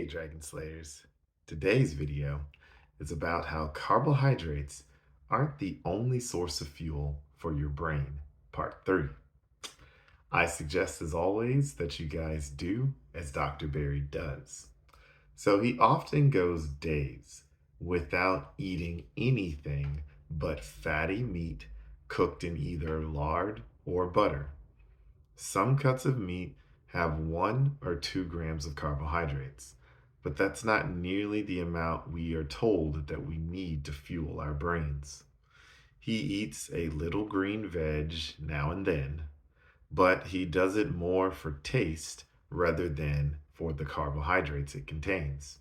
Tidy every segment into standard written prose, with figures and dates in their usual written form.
Hey, Dragon Slayers. Today's video is about how carbohydrates aren't the only source of fuel for your brain, part 3. I suggest, as always, that you guys do as Dr. Berry does. So he often goes days without eating anything but fatty meat cooked in either lard or butter. Some cuts of meat have 1 or 2 grams of carbohydrates, but that's not nearly the amount we are told that we need to fuel our brains. He eats a little green veg now and then, but he does it more for taste rather than for the carbohydrates it contains.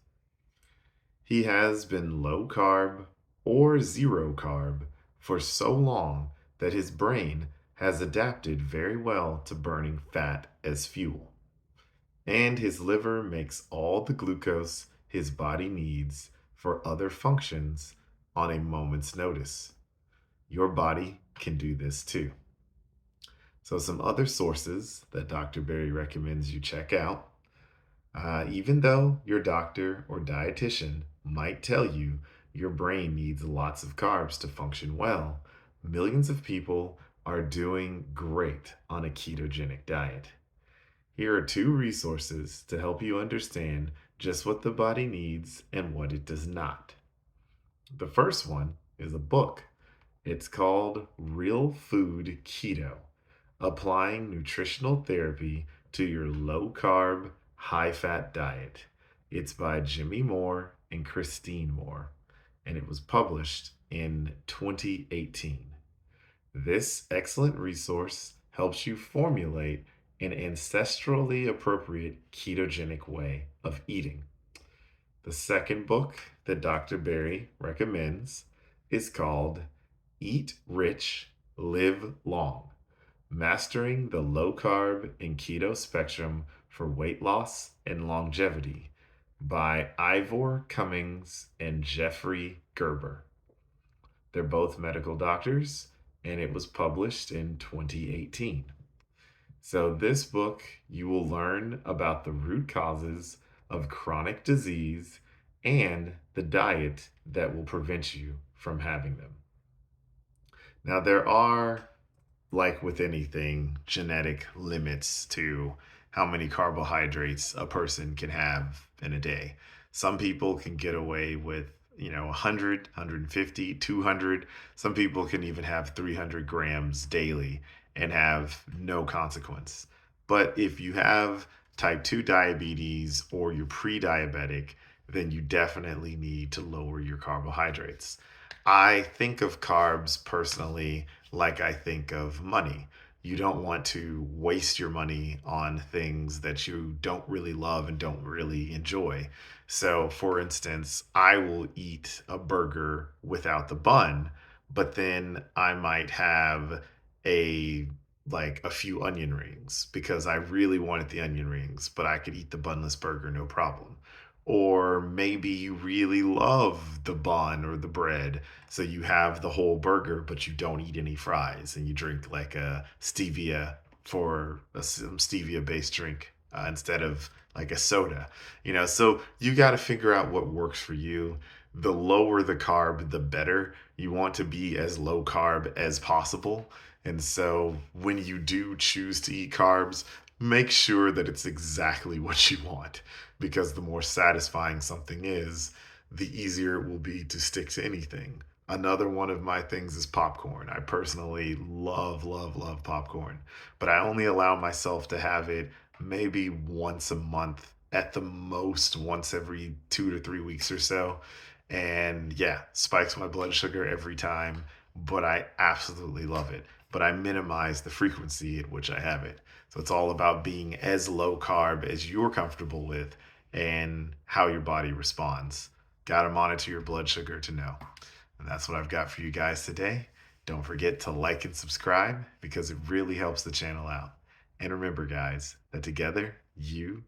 He has been low carb or zero carb for so long that his brain has adapted very well to burning fat as fuel. And his liver makes all the glucose his body needs for other functions on a moment's notice. Your body can do this too. So, some other sources that Dr. Berry recommends you check out. Even though your doctor or dietitian might tell you your brain needs lots of carbs to function well, millions of people are doing great on a ketogenic diet. Here are 2 resources to help you understand just what the body needs and what it does not. The first one is a book. It's called Real Food Keto: Applying Nutritional Therapy to Your Low Carb, High Fat Diet. It's by Jimmy Moore and Christine Moore, and it was published in 2018. This excellent resource helps you formulate an ancestrally appropriate ketogenic way of eating. The second book that Dr. Berry recommends is called Eat Rich, Live Long: Mastering the Low Carb and Keto Spectrum for Weight Loss and Longevity by Ivor Cummings and Jeffrey Gerber. They're both medical doctors, and it was published in 2018. So, this book, you will learn about the root causes of chronic disease and the diet that will prevent you from having them. Now, there are, like with anything, genetic limits to how many carbohydrates a person can have in a day. Some people can get away with 100, 150, 200. Some people can even have 300 grams daily and have no consequence. But if you have type 2 diabetes or you're pre-diabetic, then you definitely need to lower your carbohydrates. I think of carbs personally like I think of money. You don't want to waste your money on things that you don't really love and don't really enjoy. So, for instance, I will eat a burger without the bun, but then I might have a a few onion rings because I really wanted the onion rings, but I could eat the bunless burger no problem. Or maybe you really love the bun or the bread, so you have the whole burger, but you don't eat any fries, and you drink like a stevia some stevia based drink instead of like a soda. So you got to figure out what works for you. The lower the carb, the better. You want to be as low carb as possible. And so when you do choose to eat carbs, make sure that it's exactly what you want, because the more satisfying something is, the easier it will be to stick to anything. Another one of my things is popcorn. I personally love, love, love popcorn, but I only allow myself to have it maybe once a month, at the most once every 2 to 3 weeks or so. And yeah, spikes my blood sugar every time, but I absolutely love it. But I minimize the frequency at which I have it. So it's all about being as low carb as you're comfortable with and how your body responds. Got to monitor your blood sugar to know. And that's what I've got for you guys today. Don't forget to like and subscribe because it really helps the channel out. And remember, guys, that together, you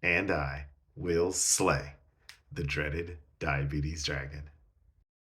and I will slay the dreaded diabetes dragon.